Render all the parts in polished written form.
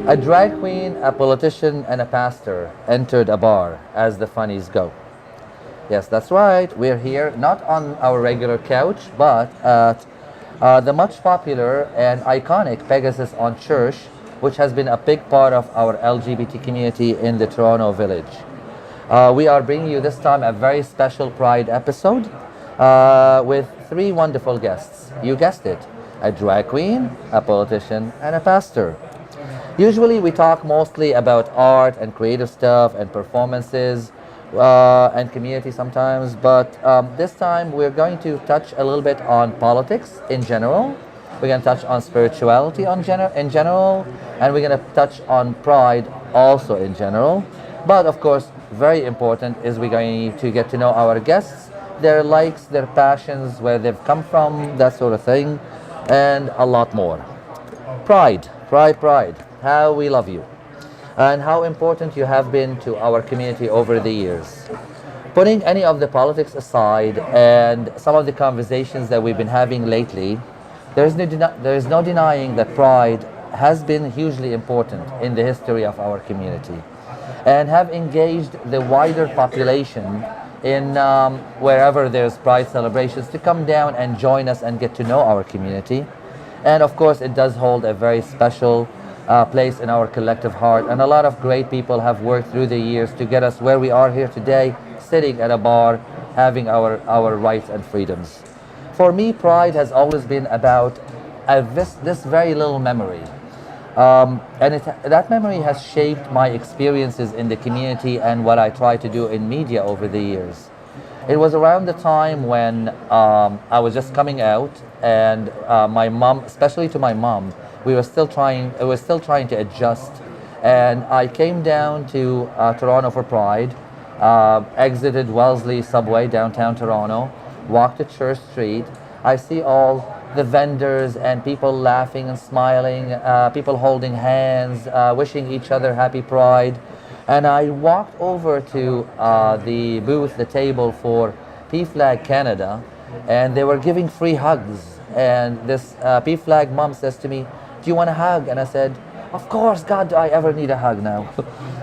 A drag queen, a politician, and a pastor entered a bar, as the funnies go. Yes, that's right. We're here not on our regular couch, but at the much popular and iconic Pegasus on Church, which has been a big part of our LGBT community in the Toronto village. We are bringing you this time a very special Pride episode with three wonderful guests. You guessed it, a drag queen, a politician, and a pastor. Usually we talk mostly about art and creative stuff and performances and community sometimes, but this time we're going to touch a little bit on politics in general. We're going to touch on spirituality in general, and we're going to touch on pride also in general. But of course, very important is we're going to get to know our guests, their likes, their passions, where they've come from, that sort of thing, and a lot more. Pride, pride, pride. How we love you and how important you have been to our community over the years. Putting any of the politics aside and some of the conversations that we've been having lately, there is no denying that pride has been hugely important in the history of our community and have engaged the wider population in wherever there's pride celebrations to come down and join us and get to know our community. And of course, it does hold a very special place in our collective heart, and a lot of great people have worked through the years to get us where we are here today, sitting at a bar, having our rights and freedoms. For me, pride has always been about this very little memory, and that memory has shaped my experiences in the community and what I try to do in media over the years. It was around the time when I was just coming out, and my mom, especially to my mom, we were still trying to adjust, and I came down to Toronto for Pride, exited Wellesley subway downtown Toronto, walked to Church Street. I see all the vendors and people laughing and smiling, people holding hands, wishing each other happy Pride. And I walked over to the booth, the table for PFLAG Canada, and they were giving free hugs. And this PFLAG mom says to me, "Do you want a hug?" And I said, "Of course, God, do I ever need a hug now?"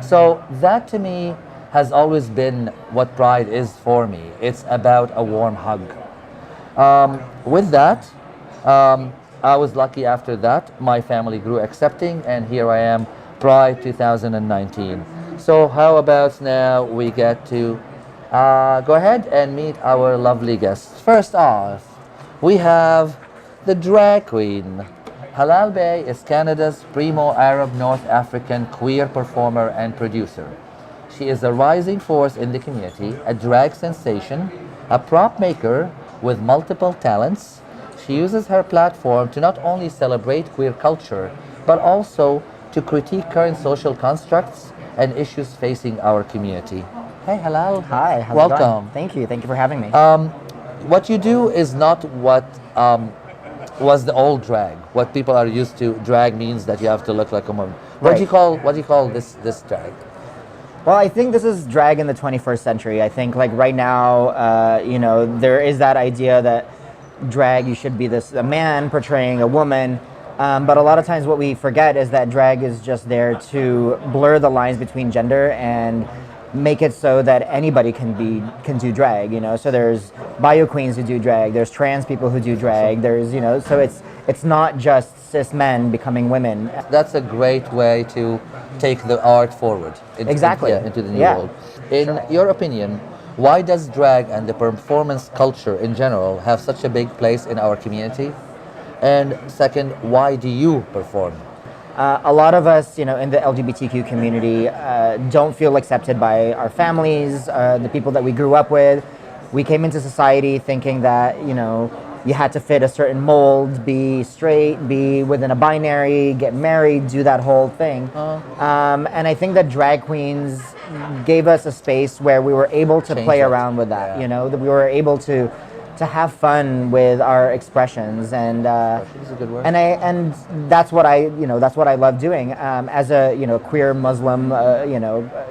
So that to me has always been what pride is for me. It's about a warm hug. With that, I was lucky after that. My family grew accepting, and here I am, Pride 2019. So how about now we get to go ahead and meet our lovely guests. First off, we have the drag queen. Halal Bay is Canada's primo Arab North African queer performer and producer. She is a rising force in the community, a drag sensation, a prop maker with multiple talents. She uses her platform to not only celebrate queer culture, but also to critique current social constructs and issues facing our community. Hey Halal. Hi, how's Welcome. it going? Thank you for having me. What you do is not what was the old drag. What people are used to, drag means that you have to look like a woman. What do you call this drag? Well, I think this is drag in the 21st century. I think like right now, there is that idea that drag, you should be a man portraying a woman. But a lot of times what we forget is that drag is just there to blur the lines between gender and make it so that anybody can do drag, So there's bio queens who do drag, there's trans people who do drag, there's, so it's not just cis men becoming women. That's a great way to take the art forward. Into the new world. In your opinion, why does drag and the performance culture in general have such a big place in our community? And second, why do you perform? A lot of us, in the LGBTQ community, don't feel accepted by our families, the people that we grew up with. We came into society thinking that, you had to fit a certain mold, be straight, be within a binary, get married, do that whole thing. And I think that drag queens gave us a space where we were able to play around with that, that we were able to have fun with our expressions, and and that's what I love doing as a queer Muslim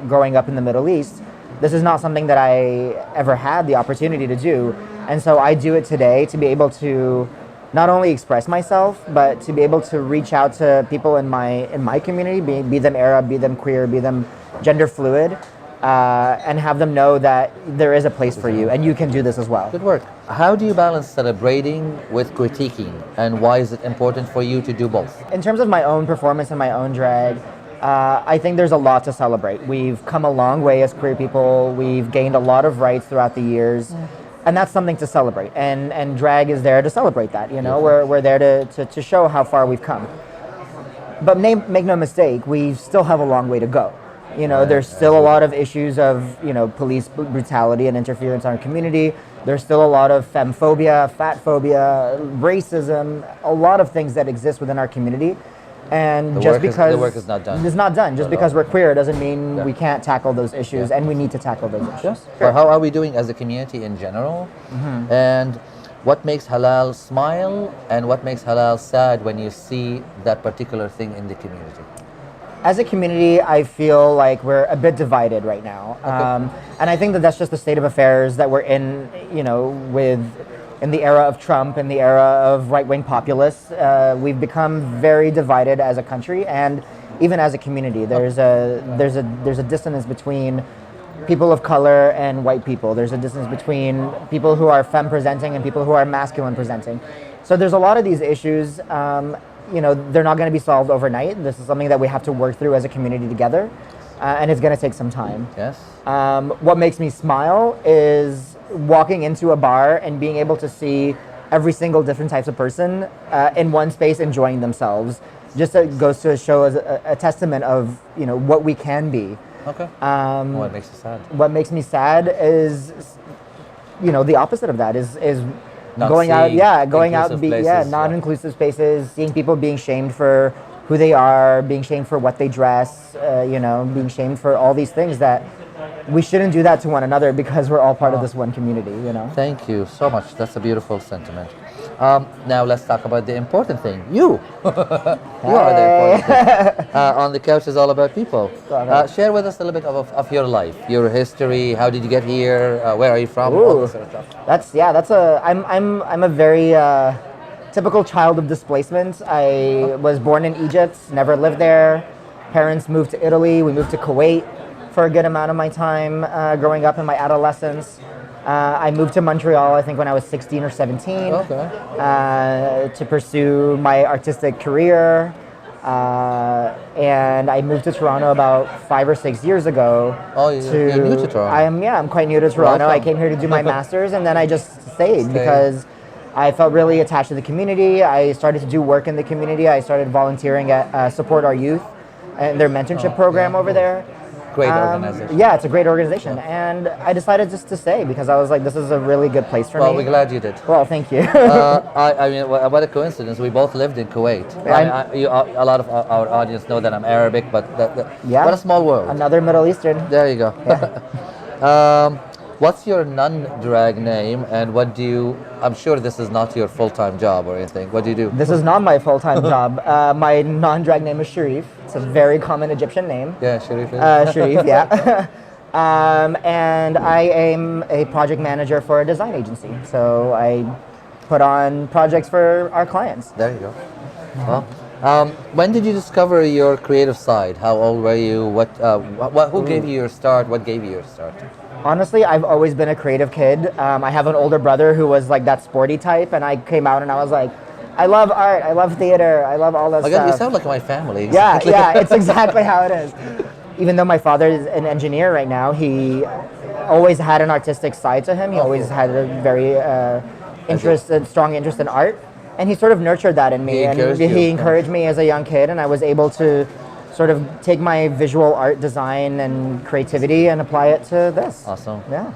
growing up in the Middle East. This is not something that I ever had the opportunity to do, and so I do it today to be able to not only express myself, but to be able to reach out to people in my community, be them Arab, be them queer, be them gender fluid, and have them know that there is a place for you and you can do this as well. Good work. How do you balance celebrating with critiquing, and why is it important for you to do both? In terms of my own performance and my own drag, I think there's a lot to celebrate. We've come a long way as queer people. We've gained a lot of rights throughout the years. And that's something to celebrate. And drag is there to celebrate that. You know, we're there to show how far we've come. But make no mistake, we still have a long way to go. You know, there's still a lot of issues of, you know, police brutality and interference in our community. There's still a lot of femphobia, fat phobia, racism, a lot of things that exist within our community. And The work is not done. It's not done. Just because we're queer doesn't mean we can't tackle those issues, and we need to tackle those issues. Yes. Well, how are we doing as a community in general? And what makes halal smile, and what makes halal sad when you see that particular thing in the community? As a community, I feel like we're a bit divided right now. And I think that that's just the state of affairs that we're in, you know, in the era of Trump, in the era of right-wing populists. We've become very divided as a country, and even as a community. There's a dissonance between people of color and white people. There's a distance between people who are femme presenting and people who are masculine presenting. So there's a lot of these issues. You know, they're not going to be solved overnight. This is something that we have to work through as a community together, and it's going to take some time. Yes. What makes me smile is walking into a bar and being able to see every single different types of person in one space enjoying themselves. Just goes to show as a testament of, you know, what we can be. Okay. What makes you sad? What makes me sad is, you know, the opposite of that is Not going out, seeing going out, inclusive places, non-inclusive spaces, seeing people being shamed for who they are, being shamed for what they dress, you know, being shamed for all these things that we shouldn't do that to one another because we're all part of this one community, you know. Thank you so much. That's a beautiful sentiment. Now let's talk about the important thing. You. You are the important thing. On the Couch is all about people. Share with us a little bit of your life, your history. How did you get here? Where are you from? All this sort of stuff. I'm a very typical child of displacement. I was born in Egypt, never lived there. Parents moved to Italy. We moved to Kuwait for a good amount of my time growing up in my adolescence. I moved to Montreal, I think, when I was 16 or 17 to pursue my artistic career. And I moved to Toronto about 5 or 6 years ago. Oh, you're new to Toronto. I'm quite new to Toronto. I came here to do my master's, and then I just stayed because I felt really attached to the community. I started to do work in the community. I started volunteering at Support Our Youth and their mentorship program over there. Great organization. Yeah, it's a great organization. And I decided just to stay because I was like, this is a really good place for me. Well, we're glad you did. Well, thank you. I mean, what a coincidence. We both lived in Kuwait. A lot of our audience know that I'm Arabic, but what a small world. Another Middle Eastern. There you go. Yeah. What's your non-drag name, and what do you, I'm sure this is not your full-time job or anything. What do you do? This is not my full-time job. My non-drag name is Sharif. It's a very common Egyptian name. Yeah, Sharif. Sharif, yeah. And I am a project manager for a design agency. So I put on projects for our clients. There you go. Well, when did you discover your creative side? How old were you? Who gave you your start? What gave you your start? Honestly, I've always been a creative kid. I have an older brother who was like that sporty type, and I came out and I was like, I love art, I love theater, I love all that stuff. You sound like my family. Yeah, it's exactly how it is. Even though my father is an engineer right now, he always had an artistic side to him. He always had a very strong interest in art, and he sort of nurtured that in me. He encouraged me as a young kid, and I was able to sort of take my visual art design and creativity and apply it to this. Awesome. Yeah.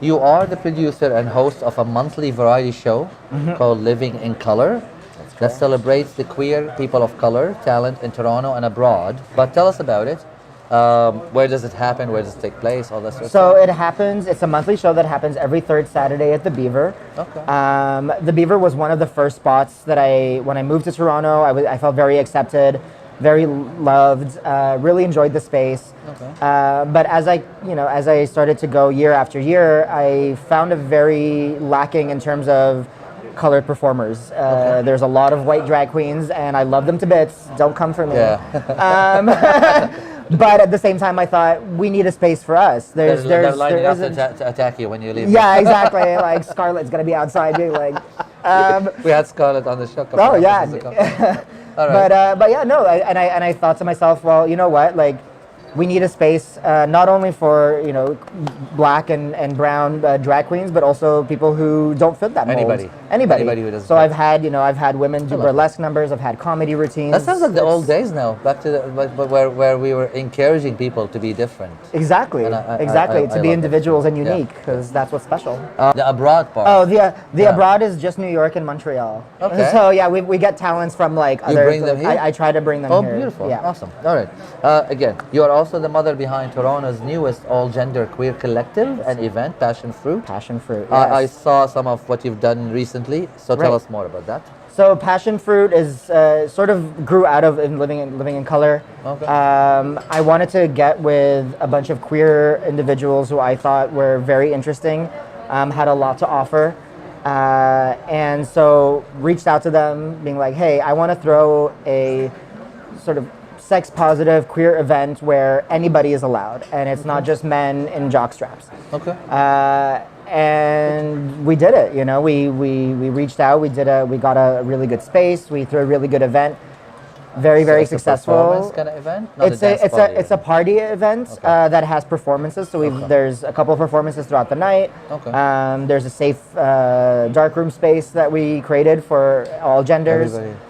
You are the producer and host of a monthly variety show called Living in Color that celebrates the queer people of color talent in Toronto and abroad. But tell us about it. Where does it happen? Where does it take place? All that sort of stuff. So it's a monthly show that happens every third Saturday at the Beaver. Okay. The Beaver was one of the first spots that when I moved to Toronto, I felt very accepted, very loved, really enjoyed the space. Okay. But as I started to go year after year, I found a very lacking in terms of colored performers. There's a lot of white drag queens, and I love them to bits. Don't come for me. But at the same time, I thought we need a space for us. They're lining up to attack you when you leave. Yeah, exactly. Like Scarlett's gonna be outside being like. We had Scarlett on the show. Oh yeah. All right. But yeah, no. I thought to myself, well, you know what, like. We need a space not only for black and brown drag queens, but also people who don't fit that mold. Anybody who doesn't. So I've had women do burlesque numbers. I've had comedy routines. That sounds like the old days now, back to where we were encouraging people to be different. Exactly, to be individuals and unique, because that's what's special. The abroad part. Oh, the abroad is just New York and Montreal. Okay. So yeah, we get talents from like you bring them here? I try to bring them here. Oh, beautiful. Yeah. Awesome. All right. Again, you are also the mother behind Toronto's newest all-gender queer collective and event, Passion Fruit. Passion Fruit, yes. I saw some of what you've done recently, so tell us more about that. So Passion Fruit is sort of grew out of living in color. Okay. I wanted to get with a bunch of queer individuals who I thought were very interesting, had a lot to offer. And so reached out to them being like, hey, I want to throw a sort of sex positive queer event where anybody is allowed, and it's not just men in jock straps. Okay. And we did it. We reached out. We got a really good space. We threw a really good event. Very successful. A performance kind of event? Not It's a party event that has performances. So there's a couple of performances throughout the night. Okay. There's a safe darkroom space that we created for all genders. Everybody.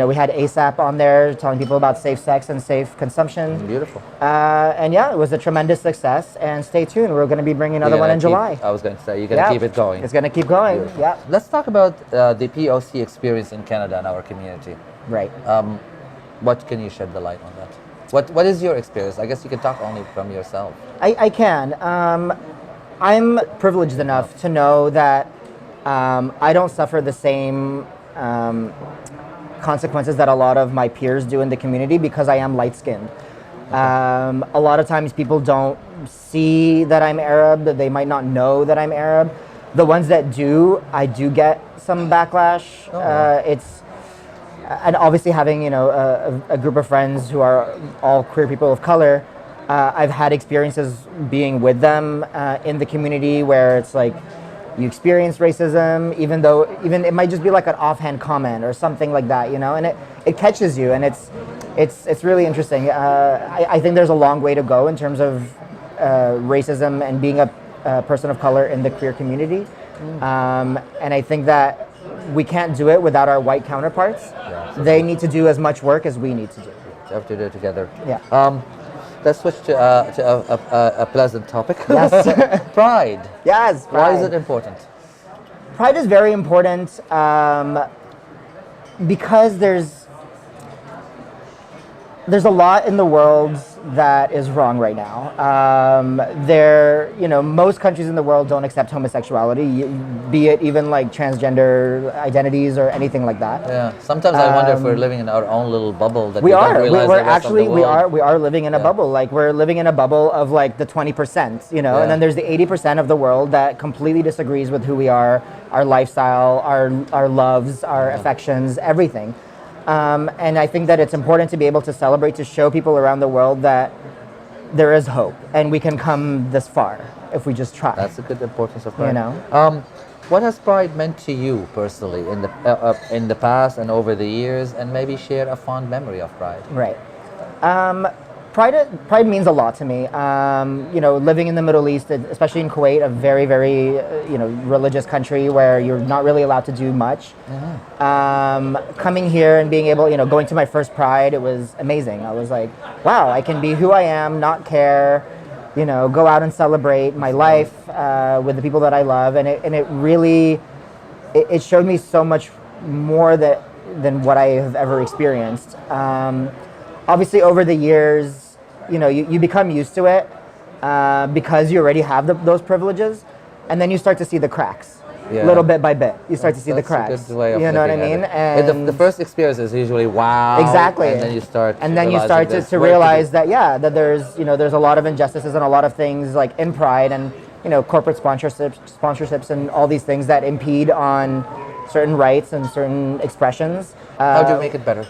We had ASAP on there telling people about safe sex and safe consumption. Beautiful. And yeah, it was a tremendous success. And stay tuned, we're going to be bringing another one in July. I was going to say, you're going to keep it going. It's going to keep going. Beautiful. Yeah. Let's talk about the POC experience in Canada and our community. Right. What can you shed the light on that? What is your experience? I guess you can talk only from yourself. I can. I'm privileged enough to know that I don't suffer the same consequences that a lot of my peers do in the community because I am light-skinned. A lot of times people don't see that I'm Arab, that they might not know that I'm Arab. The ones that do, I do get some backlash. And obviously having a group of friends who are all queer people of color, I've had experiences being with them in the community where it's like, you experience racism, even it might just be like an offhand comment or something like that, and it catches you, and it's really interesting. I think there's a long way to go in terms of racism and being a person of color in the queer community, and I think that we can't do it without our white counterparts. Yeah, they need to do as much work as we need to do. We have to do it together. Yeah. Let's switch to a pleasant topic. Yes. Pride. Yes. Pride. Why is it important? Pride is very important because there's a lot in the world that is wrong right now. Most countries in the world don't accept homosexuality, be it even like transgender identities or anything like that. Yeah. Sometimes I wonder if we're living in our own little bubble that we don't are. realize We're the rest actually of the world. we are living in a bubble. Like we're living in a bubble of like the 20%, and then there's the 80% of the world that completely disagrees with who we are, our lifestyle, our loves, our affections, everything. And I think that it's important to be able to celebrate, to show people around the world that there is hope and we can come this far if we just try. That's a good importance of pride. What has pride meant to you personally in the past and over the years, and maybe share a fond memory of pride? Right. Pride means a lot to me. Living in the Middle East, especially in Kuwait, a very, very religious country where you're not really allowed to do much. Coming here and being able, going to my first Pride, it was amazing. I was like, wow, I can be who I am, not care, go out and celebrate my life with the people that I love, and it really showed me so much more than what I have ever experienced. Obviously, over the years, you become used to it because you already have those privileges, and then you start to see the cracks. Little bit by bit, you start to see the cracks. That's a good way of you know what I looking mean? at it. And the first experience is usually wow. Exactly. And then you start. To realize that there's a lot of injustices and a lot of things like in Pride and corporate sponsorships and all these things that impede on certain rights and certain expressions. How do you make it better?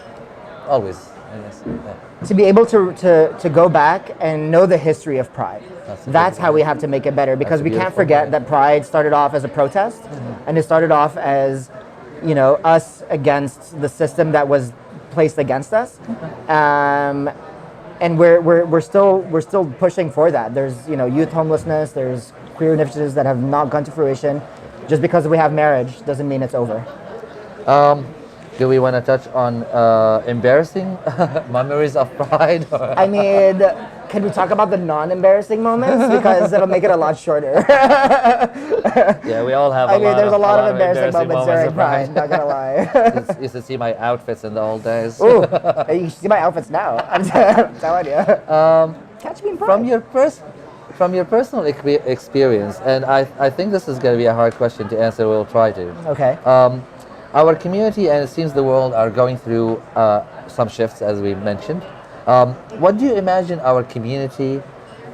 Always. I guess. Yeah. To be able to go back and know the history of Pride. That's How we have to make it better, because a we can't beautiful forget point. that Pride started off as a protest, and it started off as, us against the system that was placed against us. And we're still pushing for that. There's youth homelessness, there's queer initiatives that have not gone to fruition. Just because we have marriage doesn't mean it's over. Do we want to touch on embarrassing memories of Pride? I mean, can we talk about the non-embarrassing moments, because it'll make it a lot shorter? Yeah, we all have. I mean, there's a lot of embarrassing moments of during Pride. Not gonna lie. Used to see my outfits in the old days. Ooh, you see my outfits now. I'm telling you. Catch me in Pride. From your personal experience, and I think this is going to be a hard question to answer. We'll try to. Okay. Our community, and it seems the world, are going through some shifts, as we mentioned. What do you imagine our community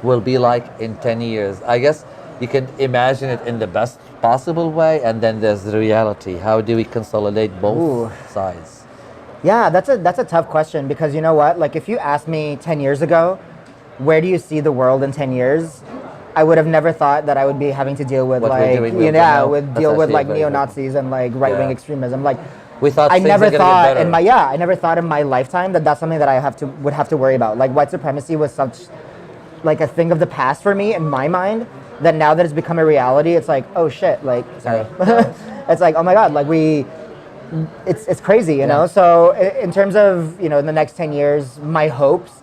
will be like in 10 years? I guess you can imagine it in the best possible way, and then there's the reality. How do we consolidate both sides? Yeah, that's a tough question, because you know what? Like, if you asked me 10 years ago, where do you see the world in 10 years? I would have never thought that I would be having to deal with What we're doing now. That's actually like very neo-Nazis and like right-wing Yeah. extremism. Like, We thought I things never are gonna get thought better. I never thought in my lifetime that that's something that I would have to worry about. Like, white supremacy was such like a thing of the past for me in my mind, that now that it's become a reality, it's like, oh shit, like, sorry. It's like, oh my God, like it's crazy, you know? So in terms of, in the next 10 years, my hopes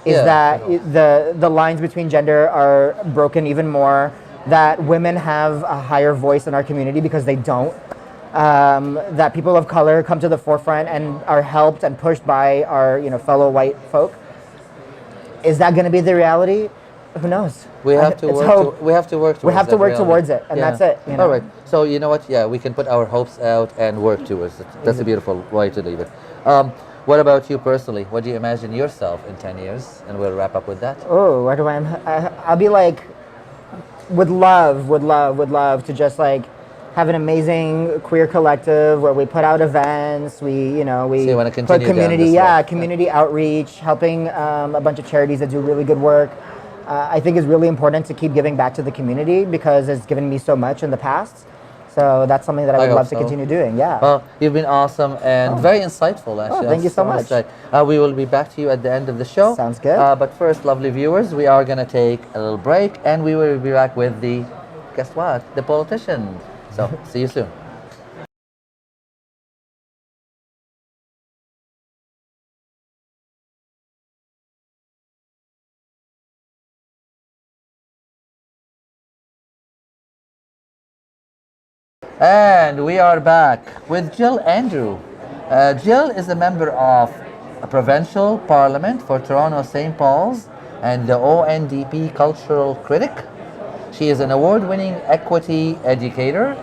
is that the lines between gender are broken even more, that women have a higher voice in our community because they don't, that people of color come to the forefront and are helped and pushed by our fellow white folk. Is that going to be the reality? Who knows? We have to work. We have to work. We have to that work reality. towards it, and that's it. All right. So you know what? Yeah, we can put our hopes out and work towards it. That's a beautiful way to leave it. What about you personally? What do you imagine yourself in 10 years? And we'll wrap up with that. Oh, where do I'll be like, would love to just like have an amazing queer collective where we put out events, we So you wanna put continue down community, this road. community outreach, helping a bunch of charities that do really good work. I think it's really important to keep giving back to the community, because it's given me so much in the past. So that's something that I would hope love to so. continue doing. Yeah. Well, you've been awesome and very insightful, actually. thank you so much. We will be back to you at the end of the show. Sounds good. But first, lovely viewers, we are going to take a little break, and we will be back with guess what? The politician. So, see you soon. And we are back with Jill Andrew. Jill is a member of a provincial parliament for Toronto St. Paul's and the ONDP cultural critic. She is an award-winning equity educator,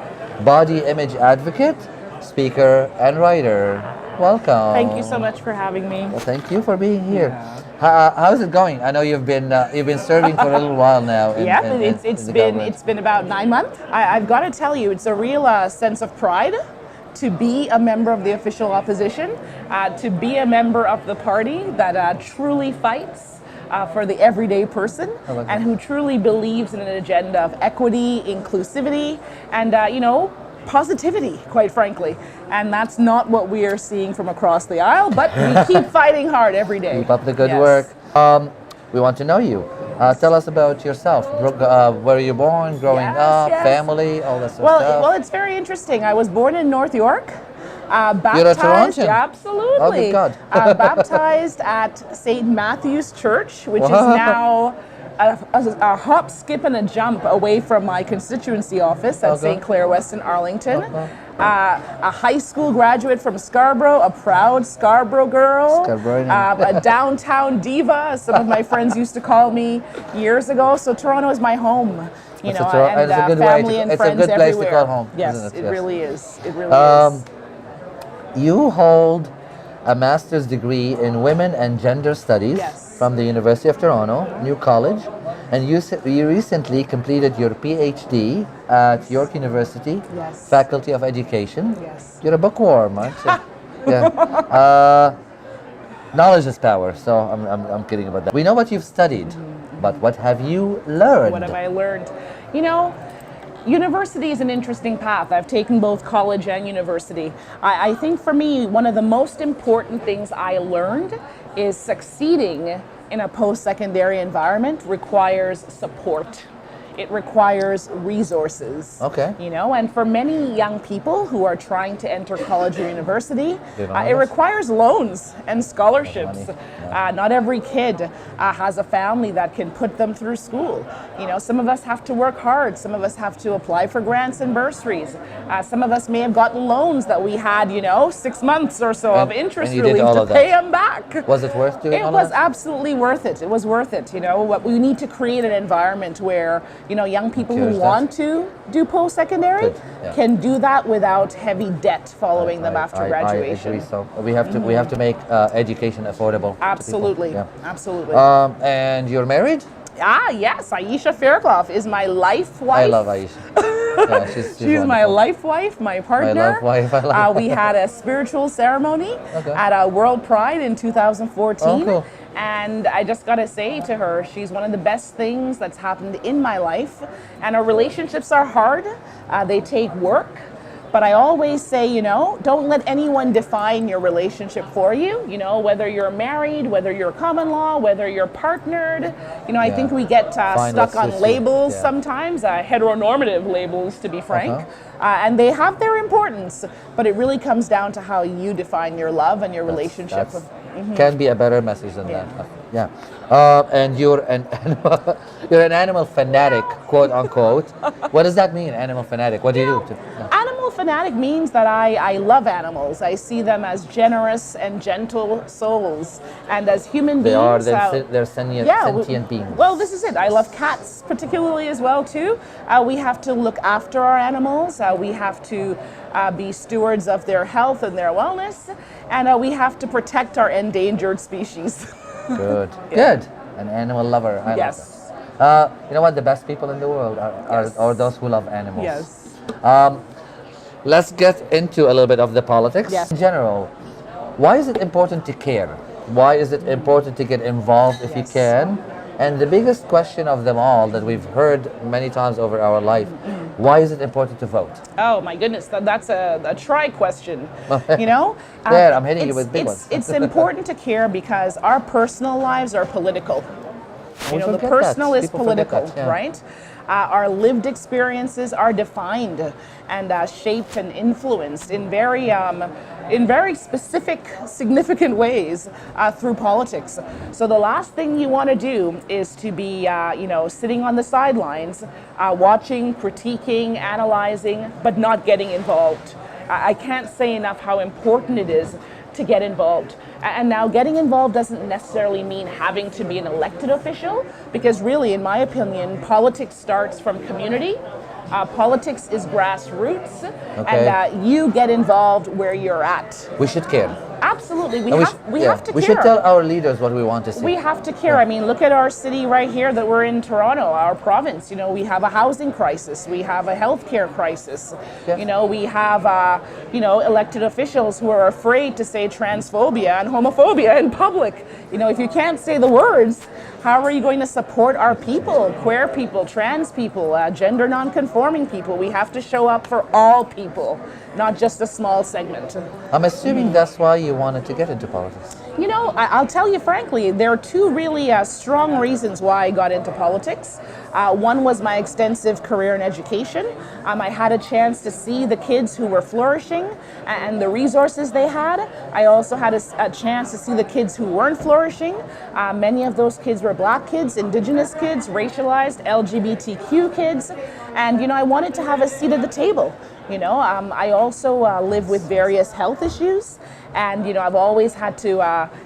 body image advocate, speaker, and writer. Welcome. Thank you so much for having me. Well, thank you for being here. How's it going? I know you've been serving for a little while now. It's been about 9 months. I've got to tell you, it's a real sense of pride to be a member of the official opposition, to be a member of the party that truly fights for the everyday person, and who truly believes in an agenda of equity, inclusivity, and positivity, quite frankly. And that's not what we are seeing from across the aisle, but we keep fighting hard every day. Keep up the good Yes. work. We want to know you. Tell us about yourself. Where were you born, growing Yes, up, yes. family, all that sort of stuff? Well, it's very interesting. I was born in North York. You're a Baptized, Torontan? absolutely. Oh, good God. Baptized at St. Matthew's Church, which is Wow. now a hop, skip, and a jump away from my constituency office at Okay. St. Clair West in Arlington. A high school graduate from Scarborough, a proud Scarborough girl, Scarborough. a downtown diva, as some of my friends used to call me years ago. So Toronto is my home. It's a good way family to- and it's a friends good place to everywhere. call home, Yes, isn't it? it Yes. really is. It really is. You hold a master's degree in women and gender studies Yes. from the University of Toronto, New College, And you recently completed your PhD at York University, Yes. Faculty of Education. Yes. You're a bookworm, aren't you? Yeah. Knowledge is power, so I'm kidding about that. We know what you've studied, but what have you learned? What have I learned? You know, university is an interesting path. I've taken both college and university. I think for me, one of the most important things I learned is succeeding in a post-secondary environment requires support. It requires resources. Okay. You know, and for many young people who are trying to enter college or university, it requires loans and scholarships. Not every kid has a family that can put them through school. You know, some of us have to work hard. Some of us have to apply for grants and bursaries. Some of us may have gotten loans that we had, 6 months or so of interest relief to pay them back. Was it worth doing all It was that? absolutely worth it. It was worth it. You know, what we need to create an environment where young people who want to do post-secondary can do that without heavy debt following them after graduation. I agree. So we have to make education affordable. Absolutely, to absolutely. And you're married? Yes, Aisha Fairclough is my life wife. I love Aisha. Yeah, she's my life wife, my partner. My love wife. I love we had a spiritual ceremony at World Pride in 2014. Oh, cool. And I just got to say to her, she's one of the best things that's happened in my life. And our relationships are hard. They take work. But I always say, don't let anyone define your relationship for you. Whether you're married, whether you're common law, whether you're partnered. I think we get stuck on labels sometimes, heteronormative labels, to be frank. And they have their importance. But it really comes down to how you define your love and your relationship. Can be a better message than that. Yeah. And you're an animal fanatic, quote unquote. What does that mean, animal fanatic? What do you do? Animal fanatic means that I love animals. I see them as generous and gentle souls, and as human beings. They're sentient beings. Well, this is it. I love cats particularly as well too. We have to look after our animals. We have to be stewards of their health and their wellness, and we have to protect our endangered species. Good. Good. An animal lover. I love that. You know what? The best people in the world are those who love animals. Yes. Let's get into a little bit of the politics. Yes. In general, why is it important to care? Why is it important to get involved if you can? And the biggest question of them all that we've heard many times over our life, why is it important to vote? Oh my goodness, that's a try question. I'm hitting you with big ones. It's important to care because our personal lives are political. The personal is political, right? Our lived experiences are defined and shaped and influenced in very specific, significant ways through politics. So the last thing you want to do is to be, sitting on the sidelines, watching, critiquing, analyzing, but not getting involved. I can't say enough how important it is to get involved. And now getting involved doesn't necessarily mean having to be an elected official, because really, in my opinion, politics starts from community. Politics is grassroots, and you get involved where you're at. We should care. Absolutely, we have to care. We should tell our leaders what we want to see. We have to care. I mean, look at our city right here that we're in, Toronto, our province. We have a housing crisis. We have a healthcare crisis. We have, elected officials who are afraid to say transphobia and homophobia in public. If you can't say the words, how are you going to support our people, queer people, trans people, gender non-conforming people? We have to show up for all people, not just a small segment. I'm assuming that's why you wanted to get into politics. I'll tell you frankly, there are two really strong reasons why I got into politics. One was my extensive career in education. I had a chance to see the kids who were flourishing and the resources they had. I also had a chance to see the kids who weren't flourishing. Many of those kids were Black kids, Indigenous kids, racialized, LGBTQ kids. And, I wanted to have a seat at the table. I also live with various health issues. And, I've always had to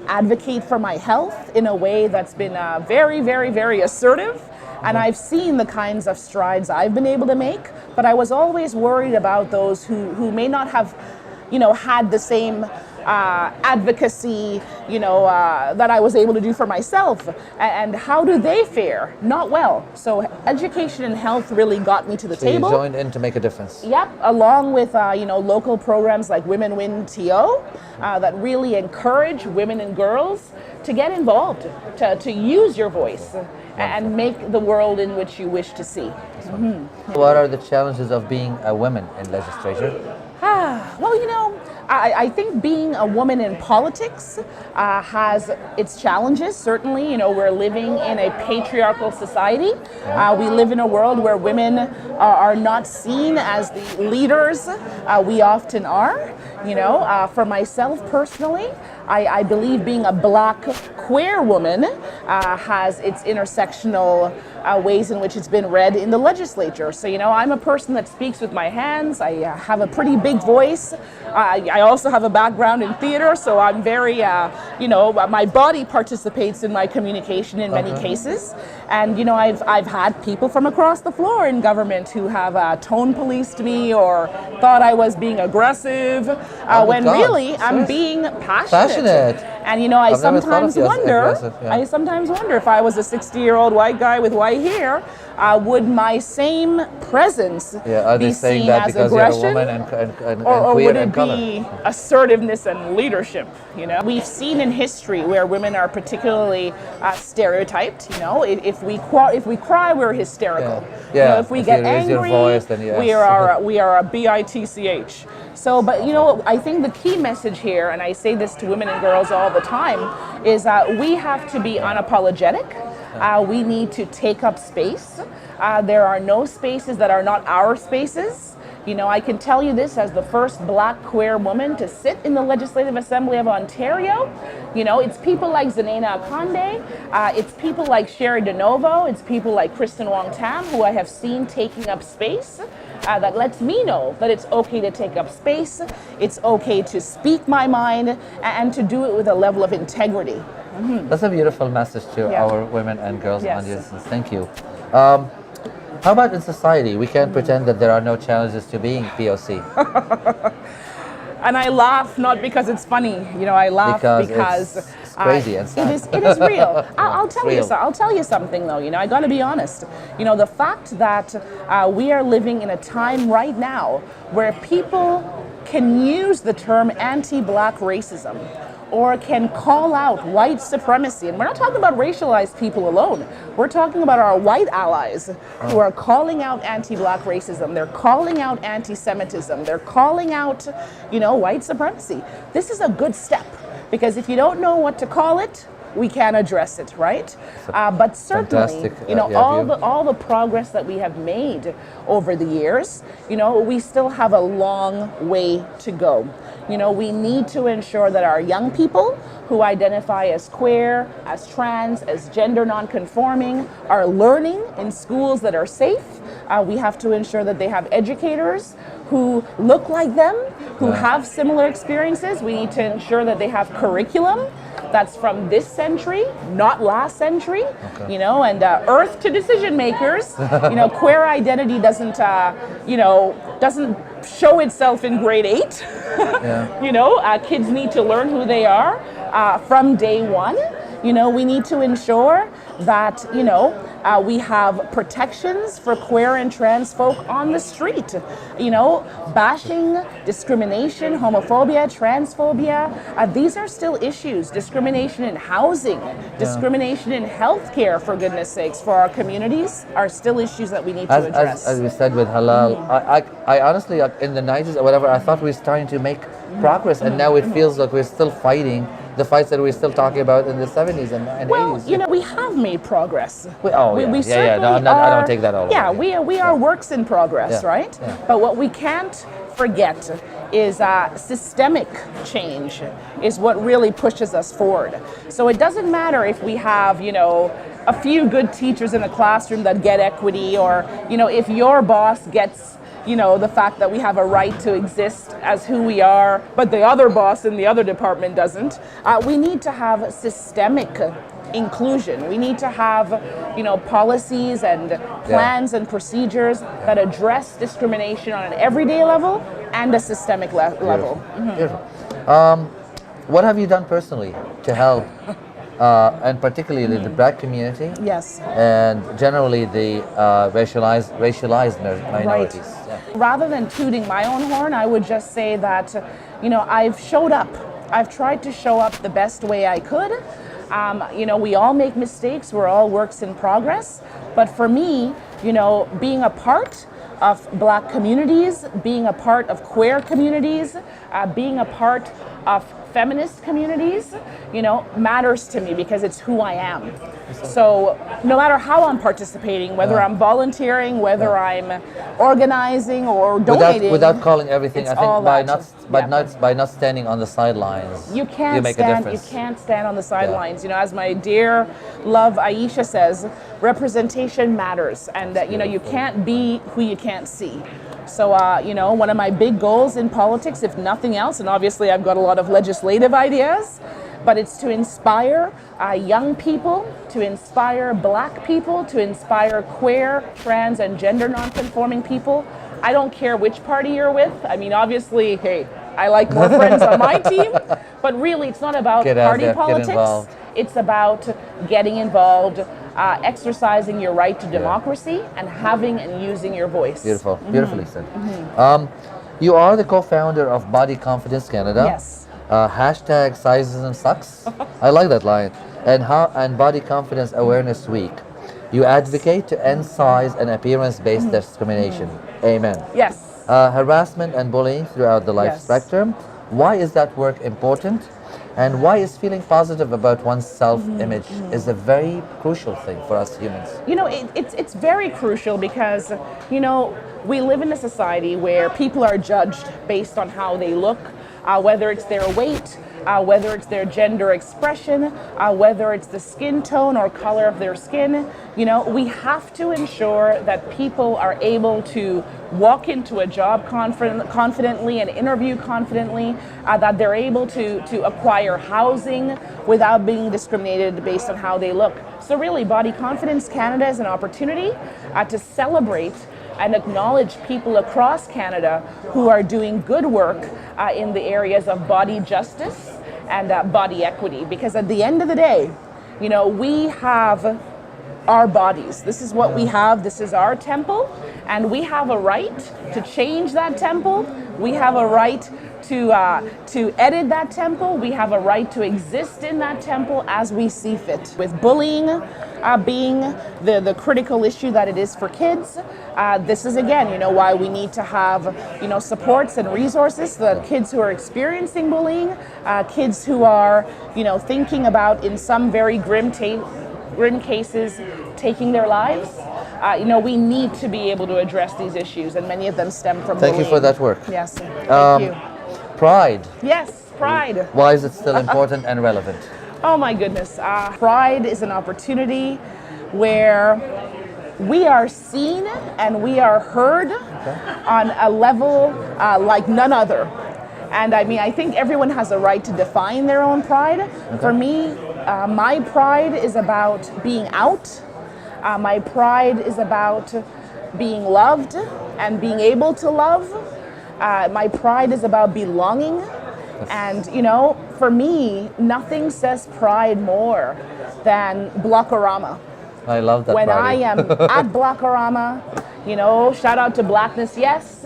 advocate for my health in a way that's been very, very, very assertive. And I've seen the kinds of strides I've been able to make, but I was always worried about those who may not have, had the same advocacy, that I was able to do for myself. And how do they fare? Not well. So education and health really got me to the So table. you joined in to make a difference. Yep, along with local programs like Women Win TO that really encourage women and girls to get involved, to use your voice and make the world in which you wish to see. What are the challenges of being a woman in legislature? Well, I think being a woman in politics has its challenges. Certainly, we're living in a patriarchal society. We live in a world where women are not seen as the leaders we often are. For myself personally, I believe being a Black queer woman has its intersectional ways in which it's been read in the legislature. So, I'm a person that speaks with my hands. I have a pretty big voice. I also have a background in theater, so I'm very, my body participates in my communication in many cases. And, I've had people from across the floor in government who have tone policed me or thought I was being aggressive when God. really I'm being passionate. And, I I've never thought sometimes of you as wonder, aggressive, yeah. I sometimes wonder if I was a 60-year-old white guy with white hair, would my same presence Are they be saying seen that as because aggression? you're a woman and Or queer would and it color? be assertiveness and leadership? We've seen in history where women are particularly stereotyped. If we cry, we're hysterical. Yeah. If we If get you raise your angry, voice, then yes. we are a bitch. So, but I think the key message here, and I say this to women and girls all the time, is that we have to be unapologetic. We need to take up space. There are no spaces that are not our spaces. I can tell you this as the first Black queer woman to sit in the Legislative Assembly of Ontario. It's people like Zanena Akonde, it's people like Sherry DeNovo, it's people like Kristen Wong-Tam who I have seen taking up space. That lets me know that it's okay to take up space, it's okay to speak my mind, and to do it with a level of integrity. That's a beautiful message to Yeah. our women and girls Yes. audiences. Thank you. How about in society? We can't pretend that there are no challenges to being POC. And I laugh not because it's funny, I laugh because it's crazy and sad. It is real. I'll It's tell real. you. I'll tell you something though. I got to be honest. The fact that we are living in a time right now where people can use the term anti-Black racism or can call out white supremacy. And we're not talking about racialized people alone. We're talking about our white allies who are calling out anti-Black racism. They're calling out anti-Semitism. They're calling out, white supremacy. This is a good step because if you don't know what to call it, we can address it, right? But certainly, all the progress that we have made over the years, we still have a long way to go. We need to ensure that our young people who identify as queer, as trans, as gender nonconforming are learning in schools that are safe. We have to ensure that they have educators who look like them, who have similar experiences. We need to ensure that they have curriculum that's from this century, not last century. And earth to decision makers. Queer identity doesn't show itself in grade 8. Kids need to learn who they are from day one. We need to ensure that we have protections for queer and trans folk on the street. Bashing, discrimination, homophobia, transphobia, these are still issues. Discrimination in housing, discrimination in healthcare, for goodness sakes, for our communities are still issues that we need to address. As we said with Halal, I honestly, in the 90s or whatever, I thought we were starting to make progress, and now it feels like we're still fighting the fights that we're still talking about in the 70s and 80s. We have made progress. No, I don't take that all away. We are works in progress, right? Yeah. But what we can't forget is systemic change is what really pushes us forward. So it doesn't matter if we have, a few good teachers in a classroom that get equity, or, if your boss gets the fact that we have a right to exist as who we are, but the other boss in the other department doesn't. We need to have systemic inclusion. We need to have, policies and plans and procedures that address discrimination on an everyday level and a systemic level. Beautiful. What have you done personally to help, and particularly the Black community? Yes. And generally the racialized minorities. Yeah. Rather than tooting my own horn, I would just say that, I've showed up. I've tried to show up the best way I could. We all make mistakes. We're all works in progress. But for me, being a part of Black communities, being a part of queer communities, being a part of feminist communities, matters to me because it's who I am. So no matter how I'm participating, whether I'm volunteering, whether I'm organizing or donating, without calling everything, I it's all think by not standing on the sidelines, you can't make stand. a difference. You can't stand on the sidelines. As my dear love Aisha says, representation matters, and that you can't be who you can't see. So, one of my big goals in politics, if nothing else, and obviously I've got a lot of legislative ideas, but it's to inspire young people, to inspire Black people, to inspire queer, trans, and gender nonconforming people. I don't care which party you're with. I mean, obviously, hey, I like more friends on my team, but really it's not about party politics. It's about getting involved, exercising your right to democracy, and having and using your voice. Beautiful, beautifully said. You are the co-founder of Body Confidence Canada. Yes. Hashtag Sizism Sucks. I like that line. And Body Confidence Awareness Week. You advocate to end size and appearance-based discrimination. Amen. Yes. Harassment and bullying throughout the life spectrum. Why is that work important? And why is feeling positive about one's self-image is a very crucial thing for us humans? It's very crucial because, we live in a society where people are judged based on how they look, whether it's their weight, whether it's their gender expression, whether it's the skin tone or color of their skin. We have to ensure that people are able to walk into a job confidently and interview confidently, that they're able to acquire housing without being discriminated based on how they look. So really, Body Confidence Canada is an opportunity to celebrate and acknowledge people across Canada who are doing good work in the areas of body justice and body equity. Because at the end of the day, we have our bodies. This is what we have. This is our temple, and we have a right to change that temple. We have a right to edit that temple. We have a right to exist in that temple as we see fit. With bullying being the critical issue that it is for kids, this is again, why we need to have, supports and resources so that kids who are experiencing bullying, kids who are, thinking about in some very grim cases taking their lives. We need to be able to address these issues, and many of them stem from bullying. Thank you for that work. Yes, thank you. Pride. Yes, pride. Why is it still important and relevant? Oh my goodness. Pride is an opportunity where we are seen and we are heard on a level like none other. And I think everyone has a right to define their own pride. Okay. For me, my pride is about being out. My pride is about being loved and being able to love. My pride is about belonging. And, for me, nothing says pride more than Blockorama. I love that. When party. I am at Blockorama, shout out to Blackness Yes.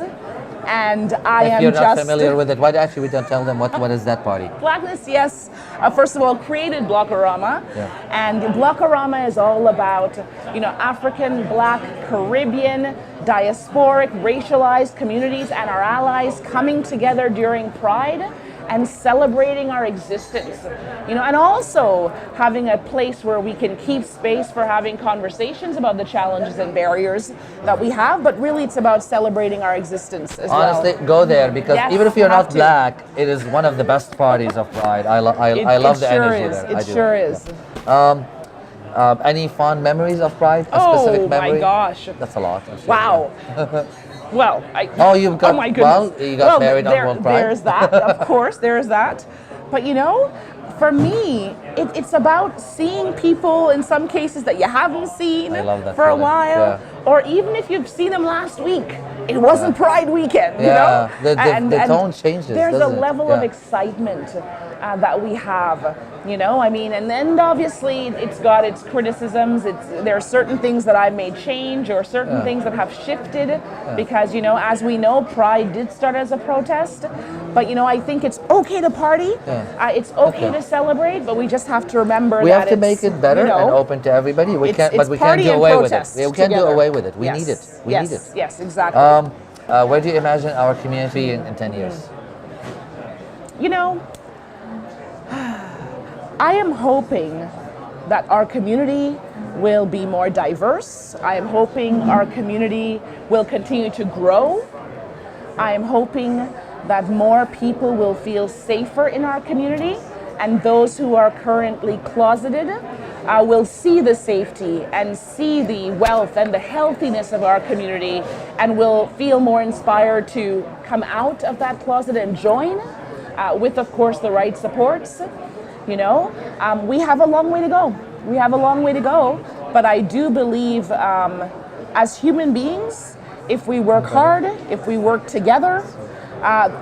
And if you're not familiar with it, why actually we don't tell them what is that party? Blackness Yes, first of all, created Blockorama. Yeah. And Blockorama is all about, African, Black, Caribbean, diasporic, racialized communities and our allies coming together during Pride and celebrating our existence, and also having a place where we can keep space for having conversations about the challenges and barriers that we have, but really it's about celebrating our existence as Honestly, well. go there because yes, even if you're not to. Black, it is one of the best parties of Pride. I love the sure energy is. there. It sure is. Any fond memories of Pride? A specific memory? Oh my gosh. That's a lot. Wow. Well, you got married on World Pride? There's that, of course, there's that. But for me, it's about seeing people in some cases that you haven't seen for a while, or even if you've seen them last week, it wasn't Pride weekend, you know? The tone changes. There's a doesn't it? level of excitement that we have, you know? I mean, and then obviously it's got its criticisms. There are certain things that I've made change or certain things that have shifted because, you know, as we know, Pride did start as a protest. But, you know, I think it's okay to party. It's okay to celebrate, but we just have to remember we that have to make it better and open to everybody. We can't, but we can't do away with it. We can't do away with it. We need it. We need it. Yes, exactly. Where do you imagine our community in 10 years? You know, I am hoping that our community will be more diverse. I am hoping our community will continue to grow. I am hoping that more people will feel safer in our community, and those who are currently closeted will see the safety and see the wealth and the healthiness of our community and will feel more inspired to come out of that closet and join with, of course, the right supports. You know, we have a long way to go. We have a long way to go, but I do believe as human beings, if we work hard, if we work together,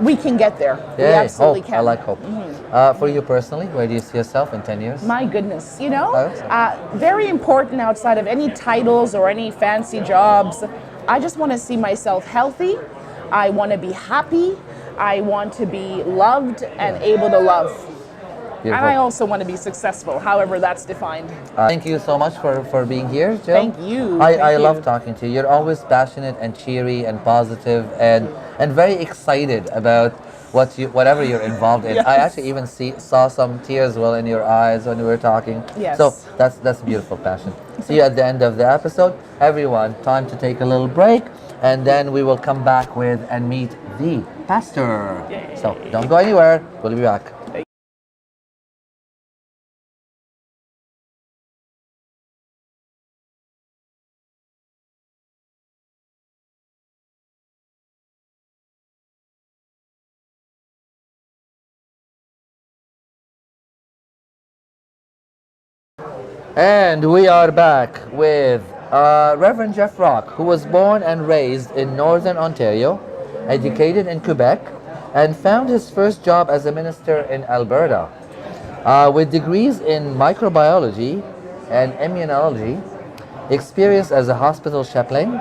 we can get there. We absolutely hope. can. I like hope. For you personally, where do you see yourself in 10 years? My goodness, you know, very important outside of any titles or any fancy jobs. I just want to see myself healthy. I want to be happy. I want to be loved and able to love. Beautiful. And I also want to be successful, however that's defined. Thank you so much for being here, Jill. Thank you. I love talking to you. You're always passionate and cheery and positive and very excited about whatever you're involved in. Yes. I actually even saw some tears well in your eyes when we were talking. Yes. So that's beautiful passion. See you at the end of the episode. Everyone, time to take a little break, and then we will come back with and meet the pastor. Yay. So don't go anywhere. We'll be back. And we are back with Reverend Jeff Rock, who was born and raised in Northern Ontario, educated in Quebec, and found his first job as a minister in Alberta. With degrees in microbiology and immunology, experience as a hospital chaplain,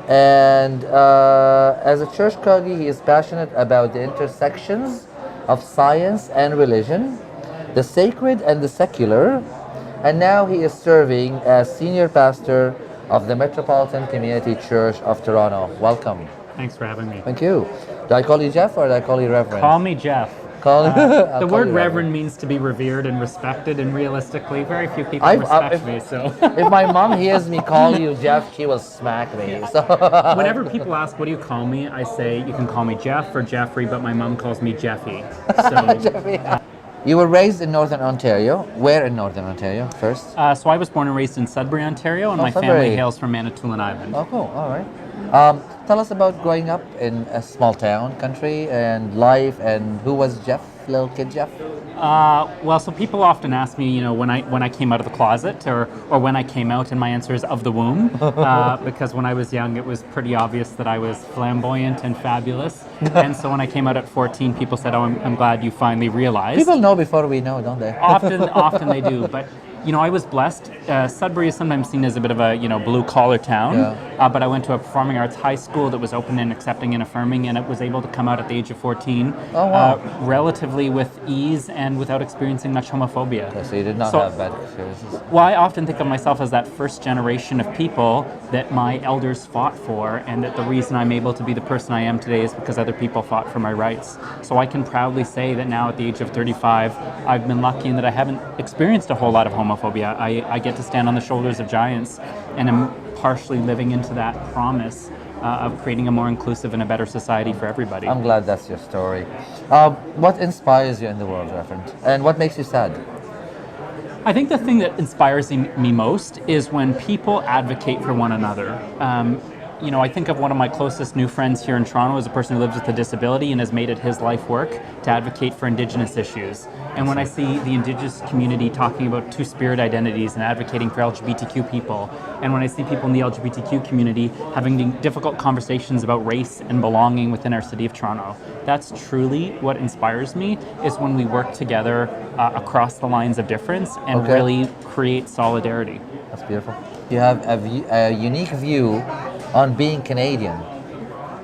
and as a church clergy, he is passionate about the intersections of science and religion, the sacred and the secular, and now he is serving as senior pastor of the Metropolitan Community Church of Toronto. Welcome. Thanks for having me. Thank you. Do I call you Jeff or do I call you Reverend? Call me Jeff. The word reverend means to be revered and respected, and realistically, very few people respect me. So, if my mom hears me call you Jeff, she will smack me. So, whenever people ask, "What do you call me?" I say, "You can call me Jeff or Jeffrey," but my mom calls me Jeffy. So, Jeffy. You were raised in Northern Ontario. Where in Northern Ontario first? so I was born and raised in Sudbury, Ontario, and my Sudbury. family hails from Manitoulin Island. Oh, cool. All right. Tell us about growing up in a small town, country, and life, and who was Jeff, little kid Jeff? Well, so people often ask me, you know, when I came out of the closet or when I came out, and my answer is of the womb, because when I was young, it was pretty obvious that I was flamboyant and fabulous. And so when I came out at 14, people said, "Oh, I'm glad you finally realized." People know before we know, don't they? Often they do, but. You know, I was blessed. Sudbury is sometimes seen as a bit of a, blue-collar town, but I went to a performing arts high school that was open and accepting and affirming, and it was able to come out at the age of 14 relatively with ease and without experiencing much homophobia. Okay, so you did not have bad experiences? Well, I often think of myself as that first generation of people that my elders fought for, and that the reason I'm able to be the person I am today is because other people fought for my rights. So I can proudly say that now at the age of 35, I've been lucky in that I haven't experienced a whole lot of homophobia. I get to stand on the shoulders of giants, and I'm partially living into that promise of creating a more inclusive and a better society for everybody. I'm glad that's your story. What inspires you in the world, Reverend? And what makes you sad? I think the thing that inspires me most is when people advocate for one another. I think of one of my closest new friends here in Toronto as a person who lives with a disability and has made it his life work to advocate for Indigenous issues. And when I see the Indigenous community talking about two-spirit identities and advocating for LGBTQ people, and when I see people in the LGBTQ community having difficult conversations about race and belonging within our city of Toronto, that's truly what inspires me, is when we work together across the lines of difference and really create solidarity. That's beautiful. You have a unique view on being Canadian.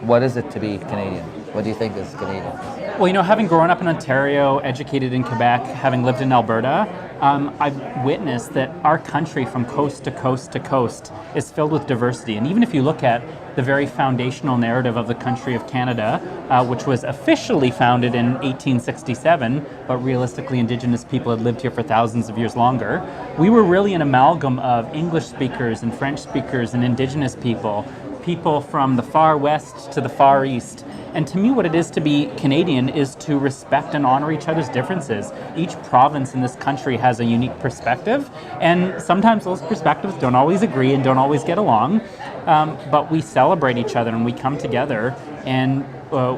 What is it to be Canadian? What do you think is Canadian? Well, having grown up in Ontario, educated in Quebec, having lived in Alberta, I've witnessed that our country from coast to coast to coast is filled with diversity. And even if you look at the very foundational narrative of the country of Canada, which was officially founded in 1867, but realistically Indigenous people had lived here for thousands of years longer, we were really an amalgam of English speakers and French speakers and Indigenous people from the far west to the far east. And to me, what it is to be Canadian is to respect and honor each other's differences. Each province in this country has a unique perspective, and sometimes those perspectives don't always agree and don't always get along, but we celebrate each other and we come together, and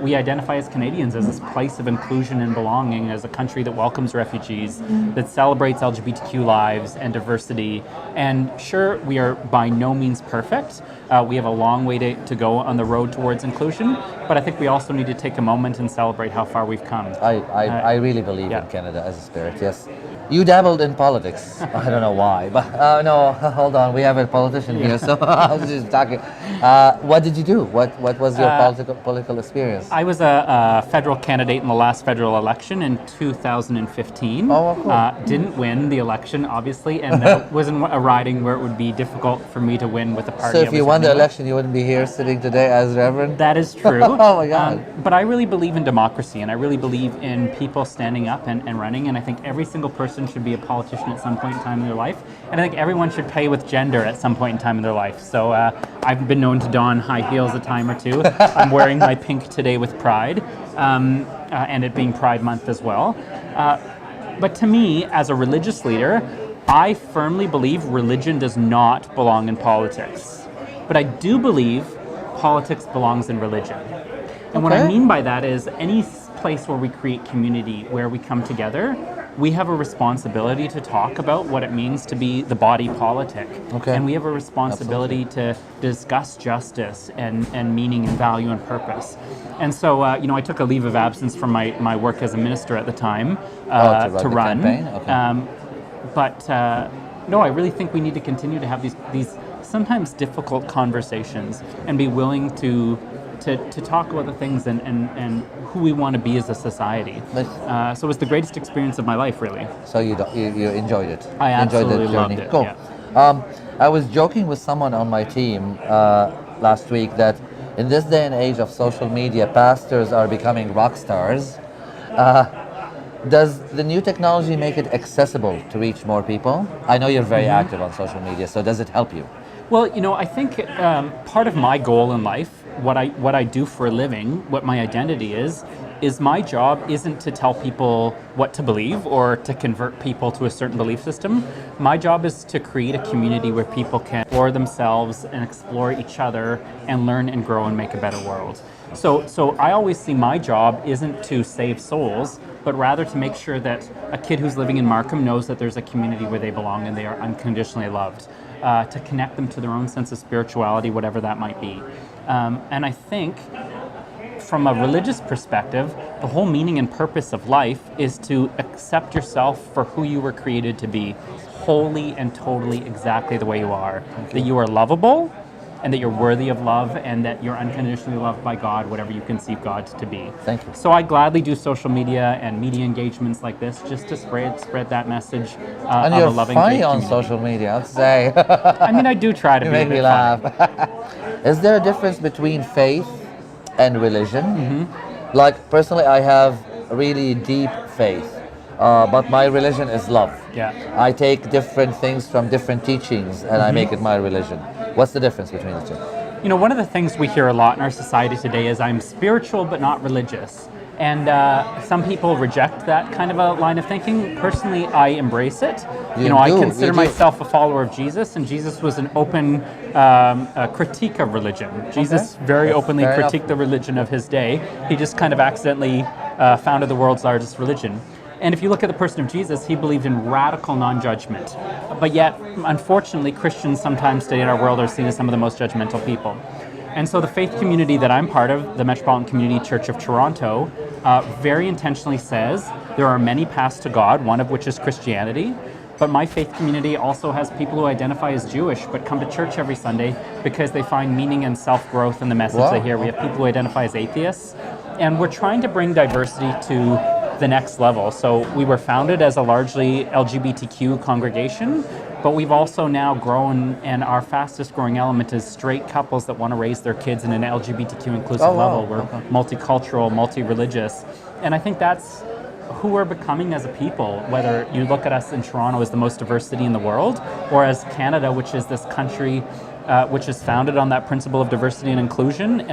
we identify as Canadians as this place of inclusion and belonging, as a country that welcomes refugees, that celebrates LGBTQ lives and diversity. And sure, we are by no means perfect. We have a long way to go on the road towards inclusion, but I think we also need to take a moment and celebrate how far we've come. I really believe in Canada as a spirit, yes. You dabbled in politics. I don't know why, but no, hold on. We have a politician here, so I was just talking. What did you do? What was your political experience? I was a federal candidate in the last federal election in 2015. Oh, cool. Didn't win the election, obviously, and was in a riding where it would be difficult for me to win with the party. So if you won the election, you wouldn't be here sitting today as Reverend? That is true. Oh my God. But I really believe in democracy, and I really believe in people standing up and running, and I think every single person should be a politician at some point in time in their life, and I think everyone should play with gender at some point in time in their life. So I've been known to don high heels a time or two. I'm wearing my pink today with pride, and it being Pride Month as well. But to me, as a religious leader, I firmly believe religion does not belong in politics. But I do believe politics belongs in religion. And what I mean by that is any place where we create community, where we come together, we have a responsibility to talk about what it means to be the body politic. And we have a responsibility to discuss justice and meaning and value and purpose. And so, I took a leave of absence from my work as a minister at the time to run. But no, I really think we need to continue to have these sometimes difficult conversations and be willing to talk about the things and who we want to be as a society. So it was the greatest experience of my life, really. So you enjoyed it? I absolutely loved it. Cool. Yeah. I was joking with someone on my team last week that in this day and age of social media, pastors are becoming rock stars. Does the new technology make it accessible to reach more people? I know you're very active on social media, so does it help you? Well, I think part of my goal in life, what I do for a living, what my identity is my job isn't to tell people what to believe or to convert people to a certain belief system. My job is to create a community where people can explore themselves and explore each other and learn and grow and make a better world. So I always see my job isn't to save souls, but rather to make sure that a kid who's living in Markham knows that there's a community where they belong and they are unconditionally loved. To connect them to their own sense of spirituality, whatever that might be. And I think from a religious perspective, the whole meaning and purpose of life is to accept yourself for who you were created to be, wholly and totally exactly the way you are. That you are lovable, and that you're worthy of love, and that you're unconditionally loved by God, whatever you conceive God to be. Thank you. So I gladly do social media and media engagements like this just to spread that message and of you're a loving funny on community. social media, I'd say. I mean, I do try to You be make a bit me laugh. Is there a difference between faith and religion? Like, personally, I have really deep faith, but my religion is love. Yeah. I take different things from different teachings and I make it my religion. What's the difference between the two? One of the things we hear a lot in our society today is I'm spiritual but not religious. And some people reject that kind of a line of thinking. Personally, I embrace it. I consider myself a follower of Jesus, and Jesus was an open critique of religion. Jesus very openly critiqued the religion of his day. He just kind of accidentally founded the world's largest religion. And if you look at the person of Jesus, he believed in radical non-judgment. But yet, unfortunately, Christians sometimes today in our world are seen as some of the most judgmental people. And so the faith community that I'm part of, the Metropolitan Community Church of Toronto, very intentionally says there are many paths to God, one of which is Christianity. But my faith community also has people who identify as Jewish but come to church every Sunday because they find meaning and self-growth in the message they hear. We have people who identify as atheists. And we're trying to bring diversity to the next level. So we were founded as a largely LGBTQ congregation, but we've also now grown, and our fastest growing element is straight couples that want to raise their kids in an LGBTQ inclusive level. We're multicultural, multi-religious. And I think that's who we're becoming as a people, whether you look at us in Toronto as the most diversity in the world, or as Canada, which is this country which is founded on that principle of diversity and inclusion.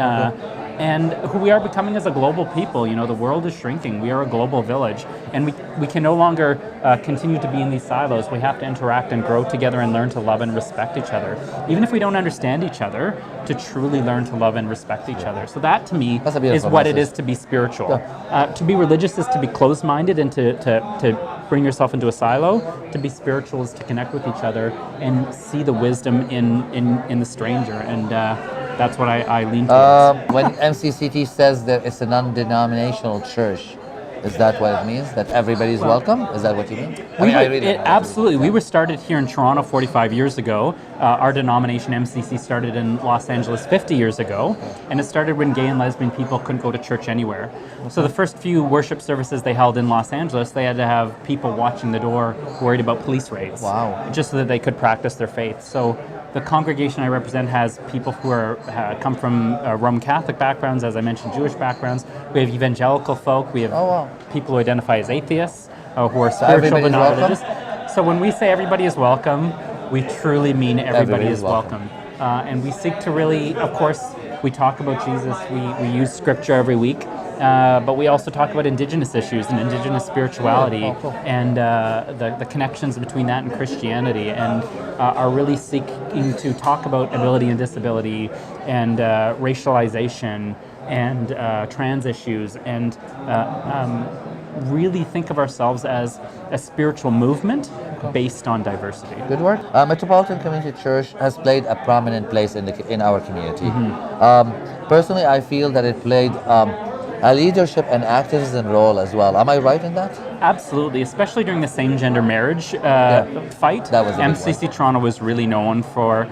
And who we are becoming as a global people. The world is shrinking. We are a global village. And we can no longer continue to be in these silos. We have to interact and grow together and learn to love and respect each other. Even if we don't understand each other, to truly learn to love and respect each other. So that, to me, is what it is to be spiritual. To be religious is to be closed-minded and to bring yourself into a silo. To be spiritual is to connect with each other and see the wisdom in the stranger. And that's what I lean towards. When MCCT says that it's a non-denominational church, is that what it means? That everybody's welcome? Is that what you mean? Absolutely. We were started here in Toronto 45 years ago. Our denomination, MCC, started in Los Angeles 50 years ago. And it started when gay and lesbian people couldn't go to church anywhere. So the first few worship services they held in Los Angeles, they had to have people watching the door worried about police raids. Wow. Just so that they could practice their faith. So the congregation I represent has people who come from Roman Catholic backgrounds, as I mentioned, Jewish backgrounds. We have evangelical folk. We have people who identify as atheists, who are spiritual but not religious. So when we say everybody is welcome, we truly mean everybody is welcome. And we seek to really, of course, we talk about Jesus. We use scripture every week. But we also talk about Indigenous issues and Indigenous spirituality and the connections between that and Christianity, and are really seeking to talk about ability and disability and racialization and trans issues, and really think of ourselves as a spiritual movement based on diversity. Good work. Metropolitan Community Church has played a prominent place in our community. Personally, I feel that it played a leadership and activism role as well. Am I right in that? Absolutely, especially during the same-gender marriage fight. That was MCC Toronto was really known for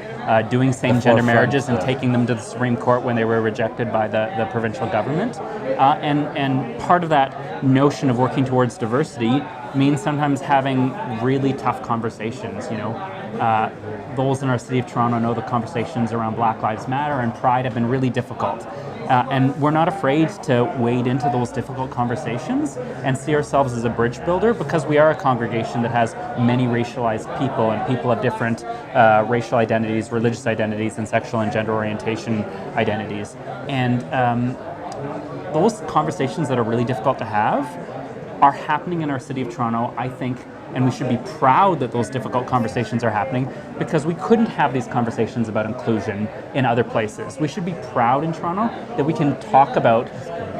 doing same-gender marriages and taking them to the Supreme Court when they were rejected by the provincial government. And part of that notion of working towards diversity means sometimes having really tough conversations. Those in our city of Toronto know the conversations around Black Lives Matter and Pride have been really difficult. And we're not afraid to wade into those difficult conversations and see ourselves as a bridge builder, because we are a congregation that has many racialized people, and people of different racial identities, religious identities, and sexual and gender orientation identities. And those conversations that are really difficult to have are happening in our city of Toronto, I think, and we should be proud that those difficult conversations are happening, because we couldn't have these conversations about inclusion in other places. We should be proud in Toronto that we can talk about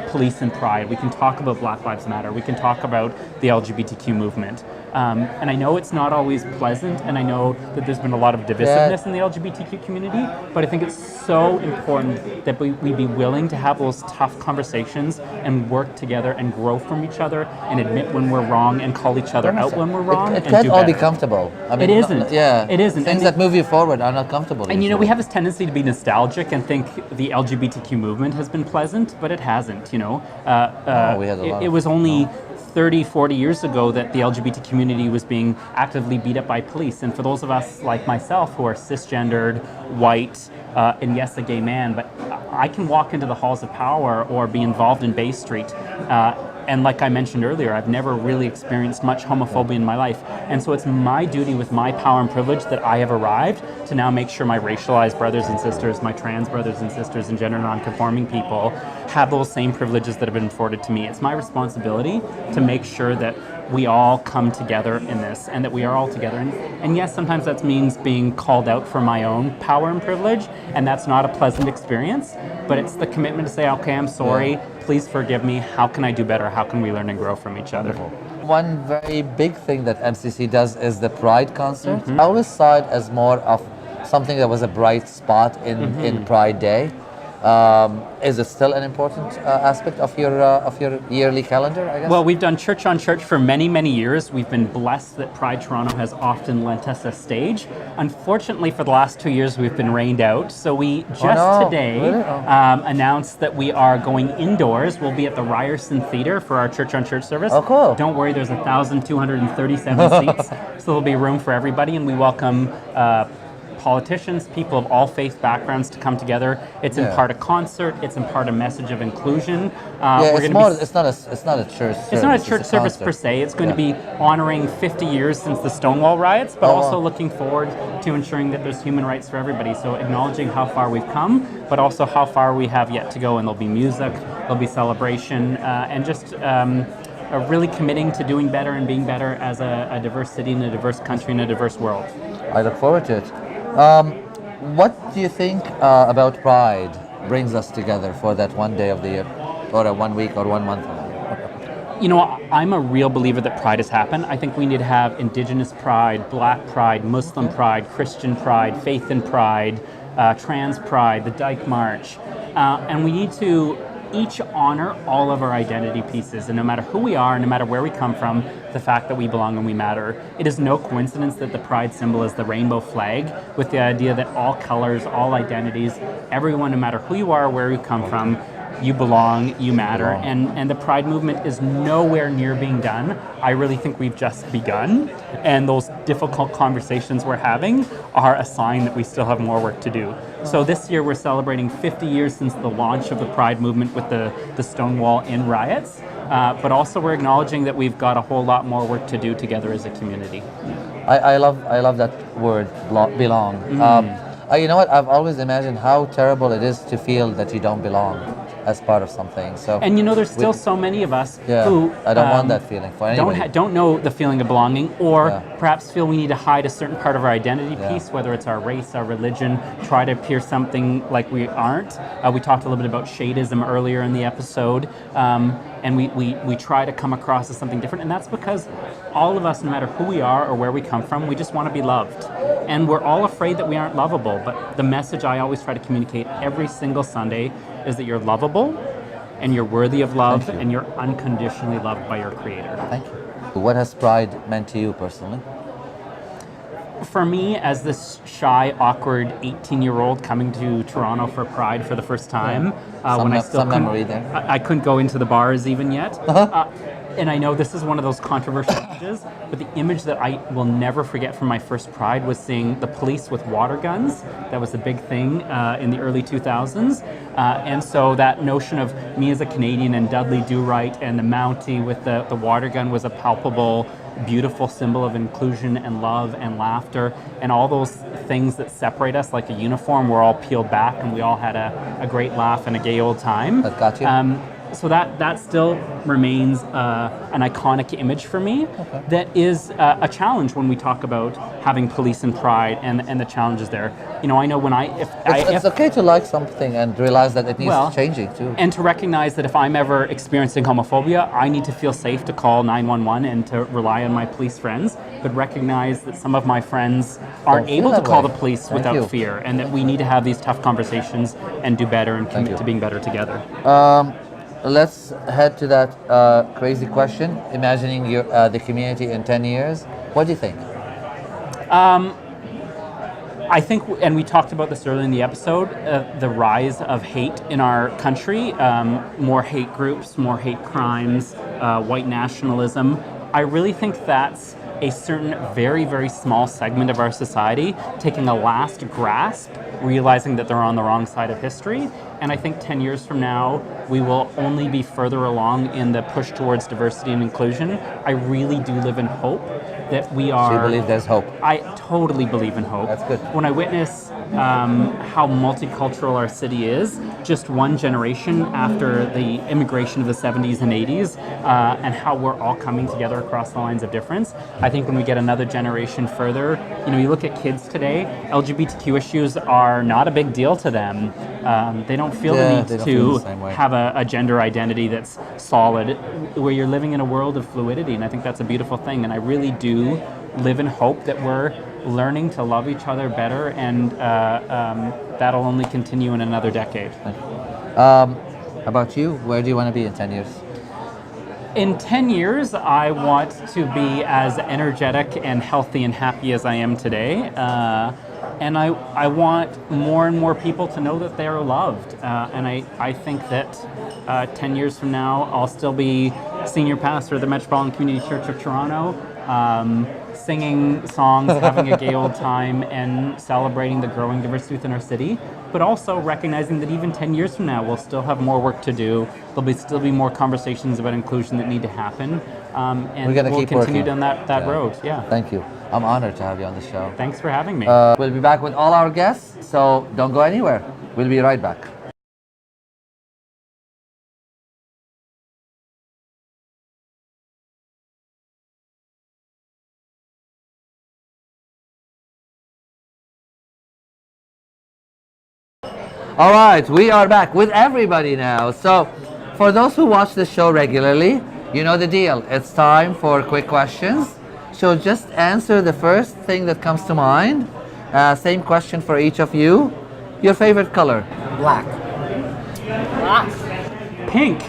police and pride, we can talk about Black Lives Matter, we can talk about the LGBTQ movement. And I know it's not always pleasant, and I know that there's been a lot of divisiveness in the LGBTQ community, but I think it's so important that we be willing to have those tough conversations and work together and grow from each other and admit when we're wrong and call each other out when we're wrong. It can't all be comfortable. I mean, it isn't. It isn't. Things that move you forward are not comfortable. And we have this tendency to be nostalgic and think the LGBTQ movement has been pleasant, but it hasn't. It was only 30, 40 years ago that the LGBT community was being actively beat up by police. And for those of us like myself who are cisgendered, white, and yes, a gay man, but I can walk into the halls of power or be involved in Bay Street and like I mentioned earlier, I've never really experienced much homophobia in my life. And so it's my duty with my power and privilege that I have arrived to now make sure my racialized brothers and sisters, my trans brothers and sisters, and gender non-conforming people have those same privileges that have been afforded to me. It's my responsibility to make sure that we all come together in this and that we are all together. And yes, sometimes that means being called out for my own power and privilege, and that's not a pleasant experience, but it's the commitment to say, okay, I'm sorry, please forgive me, how can I do better, how can we learn and grow from each other? One very big thing that MCC does is the Pride concert. I always saw it as more of something that was a bright spot in Pride Day. Is it still an important aspect of your yearly calendar, I guess? Well, we've done Church on Church for many, many years. We've been blessed that Pride Toronto has often lent us a stage. Unfortunately, for the last 2 years, we've been rained out. So we just today announced that we are going indoors. We'll be at the Ryerson Theatre for our Church on Church service. Oh, cool. Don't worry, there's 1,237 seats, so there'll be room for everybody, and we welcome politicians, people of all faith backgrounds to come together. It's in part a concert. It's in part a message of inclusion. It's not a church service. It's not a church service per se. It's going to be honoring 50 years since the Stonewall riots, but also looking forward to ensuring that there's human rights for everybody. So acknowledging how far we've come, but also how far we have yet to go. And there'll be music, there'll be celebration, and just really committing to doing better and being better as a diverse city in a diverse country in a diverse world. I look forward to it. What do you think about Pride brings us together for that one day of the year, or a 1 week or 1 month? You know, I'm a real believer that Pride has happened. I think we need to have Indigenous Pride, Black Pride, Muslim Pride, Christian Pride, Faith in Pride, Trans Pride, the Dyke March, and we need to each honor all of our identity pieces, and no matter who we are, no matter where we come from, the fact that we belong and we matter. It is no coincidence that the pride symbol is the rainbow flag, with the idea that all colors, all identities, everyone, no matter who you are, where you come from, you belong, you matter, and the Pride movement is nowhere near being done. I really think we've just begun, and those difficult conversations we're having are a sign that we still have more work to do. So this year we're celebrating 50 years since the launch of the Pride movement with the Stonewall Inn riots, but also we're acknowledging that we've got a whole lot more work to do together as a community. I love that word, belong. You know what? I've always imagined how terrible it is to feel that you don't belong as part of something. So, and you know, there's still so many of us who I don't want that feeling for anybody. Don't know the feeling of belonging, or perhaps feel we need to hide a certain part of our identity piece, whether it's our race, our religion, try to appear something like we aren't. We talked a little bit about shadeism earlier in the episode, and we try to come across as something different, and that's because all of us, no matter who we are or where we come from, we just want to be loved. And we're all afraid that we aren't lovable, but the message I always try to communicate every single Sunday is that you're lovable, and you're worthy of love, and you're unconditionally loved by your Creator. Thank you. What has Pride meant to you personally? For me, as this shy, awkward 18-year-old coming to Toronto for Pride for the first time, when I still I couldn't go into the bars even yet. And I know this is one of those controversial images, but the image that I will never forget from my first Pride was seeing the police with water guns. That was a big thing in the early 2000s. And so that notion of me as a Canadian and Dudley Do-Right and the Mountie with the water gun was a palpable, beautiful symbol of inclusion and love and laughter, and all those things that separate us like a uniform were all peeled back, and we all had a great laugh and a gay old time. That got you? So that still remains an iconic image for me. That is a challenge when we talk about having police and pride and the challenges there. You know, I know when it's okay to like something and realize that it needs changing too. And to recognize that if I'm ever experiencing homophobia, I need to feel safe to call 911 and to rely on my police friends, but recognize that some of my friends aren't able to call the police without fear, and that we need to have these tough conversations and do better and commit to being better together. Let's head to that crazy question. Imagining the community in 10 years. What do you think? I think, and we talked about this earlier in the episode, the rise of hate in our country, more hate groups, more hate crimes, white nationalism. I really think that's a certain very, very small segment of our society taking a last grasp, realizing that they're on the wrong side of history. And I think 10 years from now, we will only be further along in the push towards diversity and inclusion. I really do live in hope that we are... So you believe there's hope? I totally believe in hope. That's good. When I witness how multicultural our city is, just one generation after the immigration of the 70s and 80s, and how we're all coming together across the lines of difference, I think when we get another generation further, you look at kids today, LGBTQ issues are not a big deal to them. They don't feel the need to have a gender identity that's solid, where you're living in a world of fluidity, and I think that's a beautiful thing, and I really do live in hope that we're learning to love each other better, and that'll only continue in another decade. About you, where do you want to be in 10 years? In 10 years, I want to be as energetic and healthy and happy as I am today. And I want more and more people to know that they are loved. And I think that 10 years from now, I'll still be senior pastor of the Metropolitan Community Church of Toronto, singing songs, having a gay old time, and celebrating the growing diversity within our city, but also recognizing that even 10 years from now, we'll still have more work to do. There'll still be more conversations about inclusion that need to happen, and we'll continue down that road. Yeah. Thank you. I'm honored to have you on the show. Thanks for having me. We'll be back with all our guests, so don't go anywhere. We'll be right back. All right, we are back with everybody now. So, for those who watch the show regularly, you know the deal. It's time for quick questions. So just answer the first thing that comes to mind. Same question for each of you. Your favorite color? Black. Pink.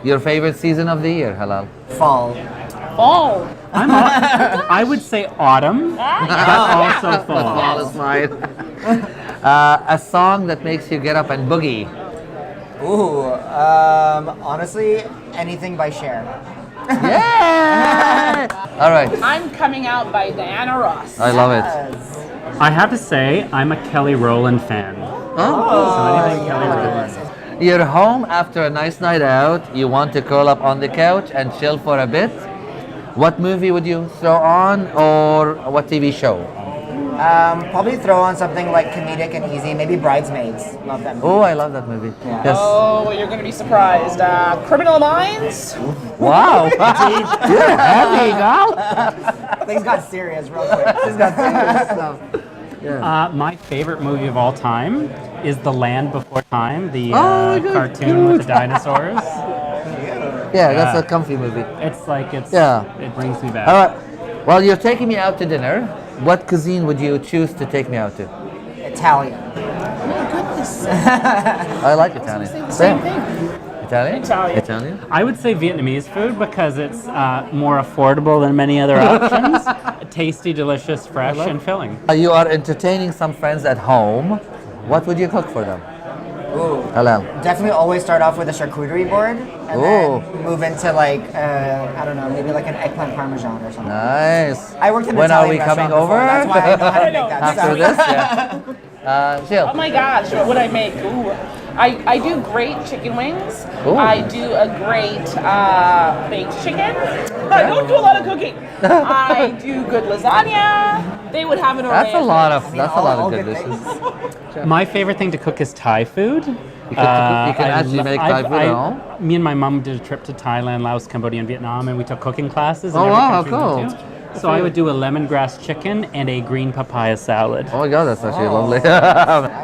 Your favorite season of the year, Halal? Fall. Oh, I would say autumn, but also fall. Fall is fine. A song that makes you get up and boogie? Ooh, honestly, anything by Cher. Yeah! All right. I'm Coming Out by Diana Ross. I love it. I have to say, I'm a Kelly Rowland fan. So anything Kelly Rowland. You're home after a nice night out. You want to curl up on the couch and chill for a bit. What movie would you throw on, or what TV show? Probably throw on something like comedic and easy, maybe Bridesmaids. Love that movie. Oh, I love that movie. Yeah. Yes. Oh, you're going to be surprised. Criminal Minds? Wow. You're heavy, girl. Things got serious real quick. She's got serious stuff. My favorite movie of all time is The Land Before Time, the Oh, good. cartoon with the dinosaurs. Yeah, that's a comfy movie. It brings me back. All right. Well, you're taking me out to dinner. What cuisine would you choose to take me out to? Italian. Oh my goodness. I like Italian. Same thing. Italian? Italian. I would say Vietnamese food because it's more affordable than many other options. Tasty, delicious, fresh, and filling. You are entertaining some friends at home. What would you cook for them? Ooh. Halal. Definitely always start off with a charcuterie board and then move into like, I don't know, maybe like an eggplant parmesan or something. Nice. I worked in an When are Italian we coming restaurant over? before, that's why I know how to make that After stuff. this, yeah. Jill. Oh my gosh, what would I make? Ooh. I do great chicken wings. Ooh. I do a great baked chicken. I don't do a lot of cooking. I do good lasagna. They would have an array. That's a lot of all good good dishes. My favorite thing to cook is Thai food. You can actually make Thai food at home? Me and my mom did a trip to Thailand, Laos, Cambodia, and Vietnam, and we took cooking classes. In Oh, every wow, country we went cool. to. So I would do a lemongrass chicken and a green papaya salad. Oh my god, that's actually lovely.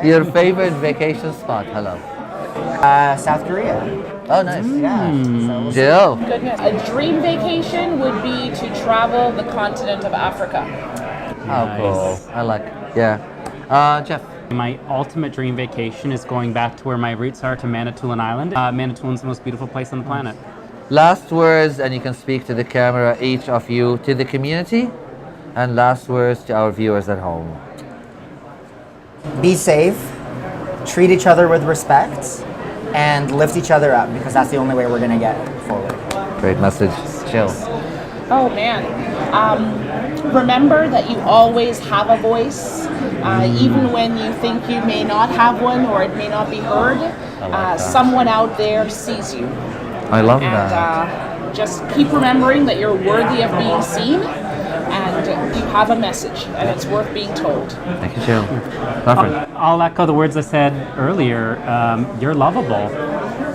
Your favorite vacation spot? Hello. South Korea. Oh, nice. Yeah. Jill. Goodness. A dream vacation would be to travel the continent of Africa. Oh, Nice. cool. I like. Yeah. Jeff. My ultimate dream vacation is going back to where my roots are, to Manitoulin Island. Manitoulin the most beautiful place on the planet. Last words, and you can speak to the camera, each of you, to the community, and last words to our viewers at home. Be safe, treat each other with respect, and lift each other up, because that's the only way we're going to get forward. Great message. Jill. Oh man. Remember that you always have a voice, even when you think you may not have one or it may not be heard. Someone out there sees you. I love And that. just keep remembering that you're worthy of being seen and you have a message and it's worth being told. Thank you, Jill. Perfect. I'll echo the words I said earlier. You're lovable,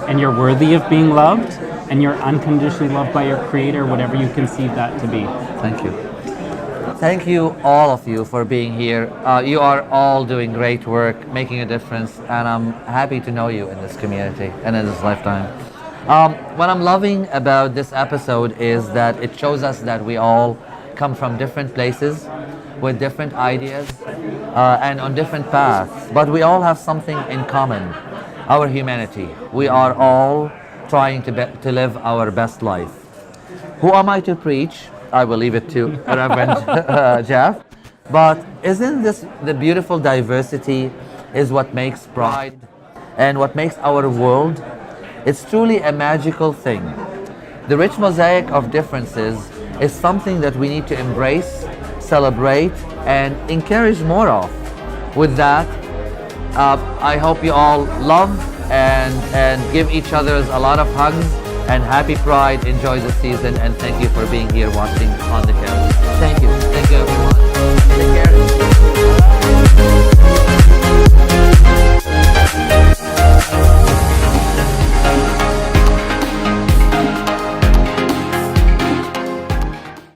and you're worthy of being loved, and you're unconditionally loved by your Creator, whatever you conceive that to be. Thank you. Thank you, all of you, for being here. You are all doing great work, making a difference, and I'm happy to know you in this community and in this lifetime. What I'm loving about this episode is that it shows us that we all come from different places with different ideas and on different paths, but we all have something in common, our humanity. We are all trying to live our best life. Who am I to preach? I will leave it to Reverend Jeff. But isn't this the beautiful diversity is what makes pride and what makes our world? It's truly a magical thing. The rich mosaic of differences is something that we need to embrace, celebrate, and encourage more of. With that, I hope you all love and give each other a lot of hugs and happy Pride. Enjoy the season, and thank you for being here watching on the couch. Thank you. Thank you.